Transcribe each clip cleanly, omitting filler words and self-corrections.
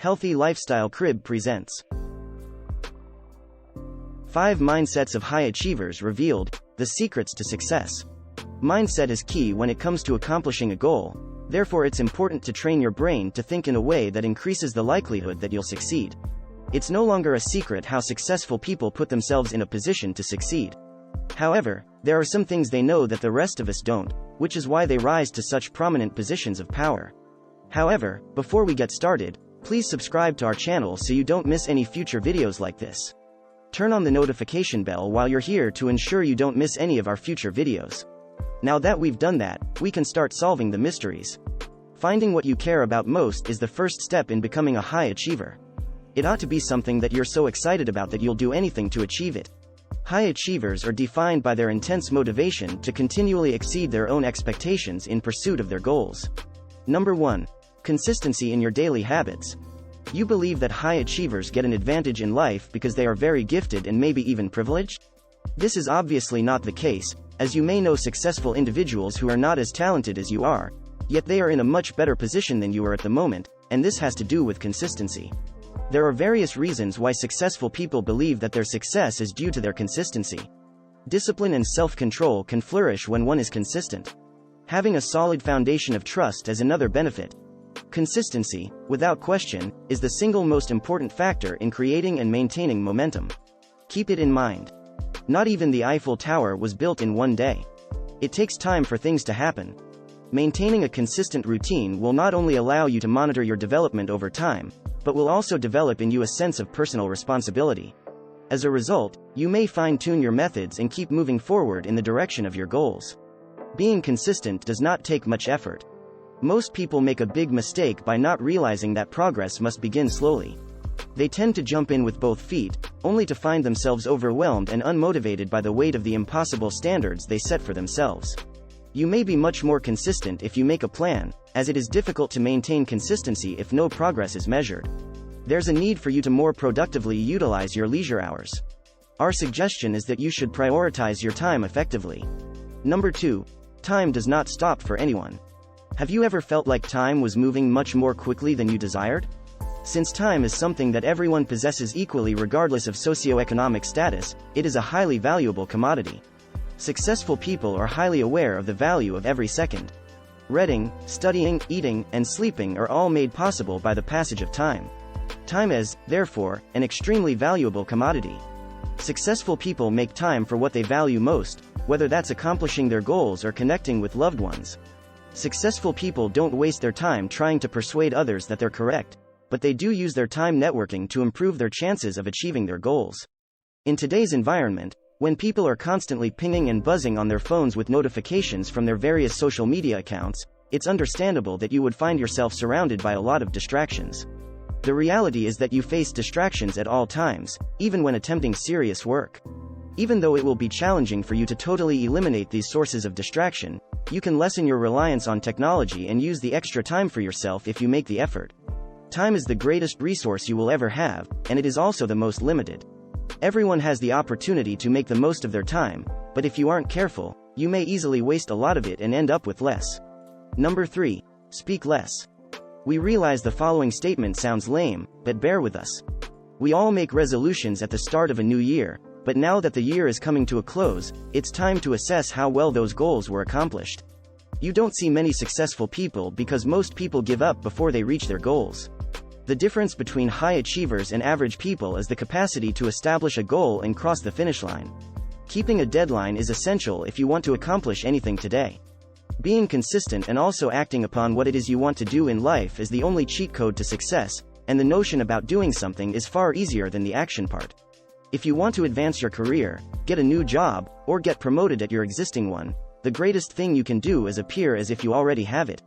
Healthy Lifestyle Crib presents 5 Mindsets of High Achievers Revealed, the Secrets to Success. Mindset is key when it comes to accomplishing a goal, therefore it's important to train your brain to think in a way that increases the likelihood that you'll succeed. It's no longer a secret how successful people put themselves in a position to succeed. However, there are some things they know that the rest of us don't, which is why they rise to such prominent positions of power. However, before we get started, please subscribe to our channel so you don't miss any future videos like this. Turn on the notification bell while you're here to ensure you don't miss any of our future videos. Now that we've done that, we can start solving the mysteries. Finding what you care about most is the first step in becoming a high achiever. It ought to be something that you're so excited about that you'll do anything to achieve it. High achievers are defined by their intense motivation to continually exceed their own expectations in pursuit of their goals. Number 1. Consistency in your daily habits. You believe that high achievers get an advantage in life because they are very gifted and maybe even privileged? This is obviously not the case, as you may know successful individuals who are not as talented as you are, yet they are in a much better position than you are at the moment, and this has to do with consistency. There are various reasons why successful people believe that their success is due to their consistency. Discipline and self-control can flourish when one is consistent. Having a solid foundation of trust is another benefit. Consistency, without question, is the single most important factor in creating and maintaining momentum. Keep it in mind. Not even the Eiffel Tower was built in one day. It takes time for things to happen. Maintaining a consistent routine will not only allow you to monitor your development over time, but will also develop in you a sense of personal responsibility. As a result, you may fine-tune your methods and keep moving forward in the direction of your goals. Being consistent does not take much effort. Most people make a big mistake by not realizing that progress must begin slowly. They tend to jump in with both feet, only to find themselves overwhelmed and unmotivated by the weight of the impossible standards they set for themselves. You may be much more consistent if you make a plan, as it is difficult to maintain consistency if no progress is measured. There's a need for you to more productively utilize your leisure hours. Our suggestion is that you should prioritize your time effectively. Number 2. Time does not stop for anyone. Have you ever felt like time was moving much more quickly than you desired? Since time is something that everyone possesses equally regardless of socioeconomic status, it is a highly valuable commodity. Successful people are highly aware of the value of every second. Reading, studying, eating, and sleeping are all made possible by the passage of time. Time is, therefore, an extremely valuable commodity. Successful people make time for what they value most, whether that's accomplishing their goals or connecting with loved ones. Successful people don't waste their time trying to persuade others that they're correct, but they do use their time networking to improve their chances of achieving their goals. In today's environment, when people are constantly pinging and buzzing on their phones with notifications from their various social media accounts, it's understandable that you would find yourself surrounded by a lot of distractions. The reality is that you face distractions at all times, even when attempting serious work. Even though it will be challenging for you to totally eliminate these sources of distraction, you can lessen your reliance on technology and use the extra time for yourself if you make the effort. Time is the greatest resource you will ever have, and it is also the most limited. Everyone has the opportunity to make the most of their time, but if you aren't careful, you may easily waste a lot of it and end up with less. Number 3. Speak less. We realize the following statement sounds lame, but bear with us. We all make resolutions at the start of a new year, but now that the year is coming to a close, it's time to assess how well those goals were accomplished. You don't see many successful people because most people give up before they reach their goals. The difference between high achievers and average people is the capacity to establish a goal and cross the finish line. Keeping a deadline is essential if you want to accomplish anything today. Being consistent and also acting upon what it is you want to do in life is the only cheat code to success, and the notion about doing something is far easier than the action part. If you want to advance your career, get a new job, or get promoted at your existing one, the greatest thing you can do is appear as if you already have it.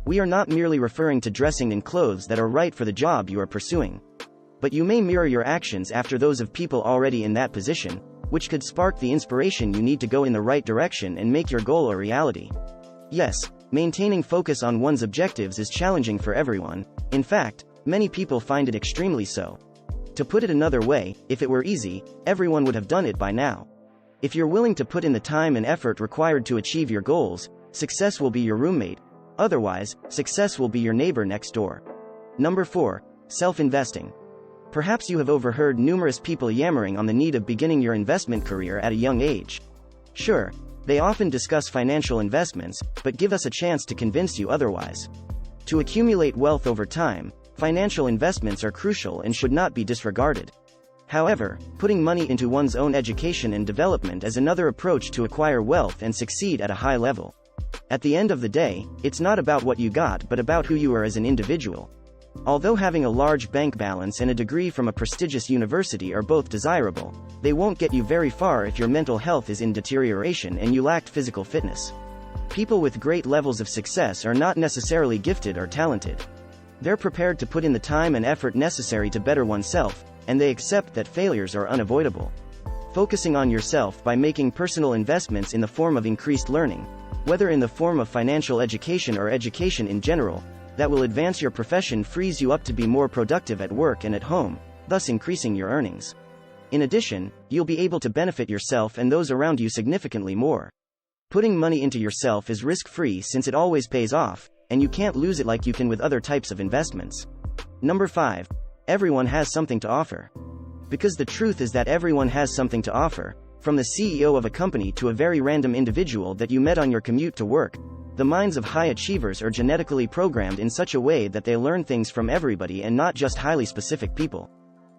We are not merely referring to dressing in clothes that are right for the job you are pursuing. But you may mirror your actions after those of people already in that position, which could spark the inspiration you need to go in the right direction and make your goal a reality. Yes, maintaining focus on one's objectives is challenging for everyone. In fact, many people find it extremely so. To put it another way, if it were easy, everyone would have done it by now. If you're willing to put in the time and effort required to achieve your goals, success will be your roommate. Otherwise, success will be your neighbor next door. Number 4. Self-investing. Perhaps you have overheard numerous people yammering on the need of beginning your investment career at a young age. Sure, they often discuss financial investments, but give us a chance to convince you otherwise. To accumulate wealth over time, financial investments are crucial and should not be disregarded. However, putting money into one's own education and development is another approach to acquire wealth and succeed at a high level. At the end of the day, it's not about what you got but about who you are as an individual. Although having a large bank balance and a degree from a prestigious university are both desirable, they won't get you very far if your mental health is in deterioration and you lack physical fitness. People with great levels of success are not necessarily gifted or talented. They're prepared to put in the time and effort necessary to better oneself, and they accept that failures are unavoidable. Focusing on yourself by making personal investments in the form of increased learning, whether in the form of financial education or education in general, that will advance your profession frees you up to be more productive at work and at home, thus increasing your earnings. In addition, you'll be able to benefit yourself and those around you significantly more. Putting money into yourself is risk-free since it always pays off, and you can't lose it like you can with other types of investments. Number 5. Everyone has something to offer. Because the truth is that everyone has something to offer, from the CEO of a company to a very random individual that you met on your commute to work. The minds of high achievers are genetically programmed in such a way that they learn things from everybody and not just highly specific people.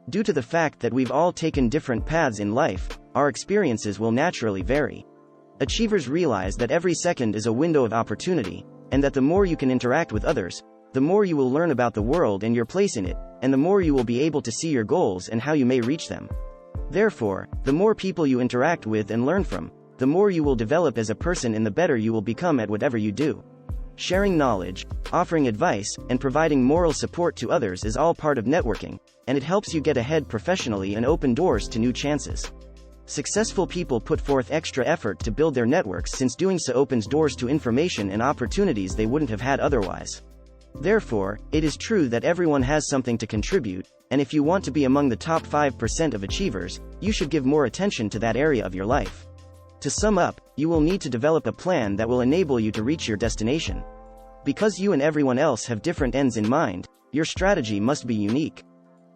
Due to the fact that we've all taken different paths in life, our experiences will naturally vary. Achievers realize that every second is a window of opportunity, and that the more you can interact with others, the more you will learn about the world and your place in it, and the more you will be able to see your goals and how you may reach them. Therefore, the more people you interact with and learn from, the more you will develop as a person and the better you will become at whatever you do. Sharing knowledge, offering advice, and providing moral support to others is all part of networking, and it helps you get ahead professionally and open doors to new chances. Successful people put forth extra effort to build their networks since doing so opens doors to information and opportunities they wouldn't have had otherwise. Therefore, it is true that everyone has something to contribute, and if you want to be among the top 5% of achievers, you should give more attention to that area of your life. To sum up, you will need to develop a plan that will enable you to reach your destination. Because you and everyone else have different ends in mind, your strategy must be unique.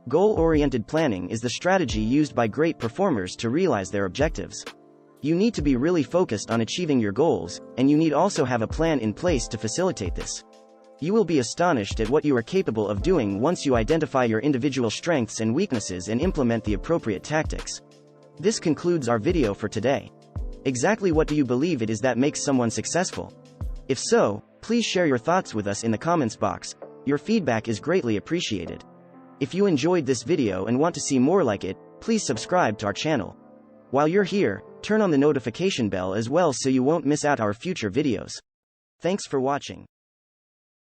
Goal-oriented planning is the strategy used by great performers to realize their objectives. You need to be really focused on achieving your goals, and you need also have a plan in place to facilitate this. You will be astonished at what you are capable of doing once you identify your individual strengths and weaknesses and implement the appropriate tactics. This concludes our video for today. Exactly what do you believe it is that makes someone successful? If so, please share your thoughts with us in the comments box. Your feedback is greatly appreciated. If you enjoyed this video and want to see more like it, please subscribe to our channel. While you're here, turn on the notification bell as well so you won't miss out our future videos. Thanks for watching.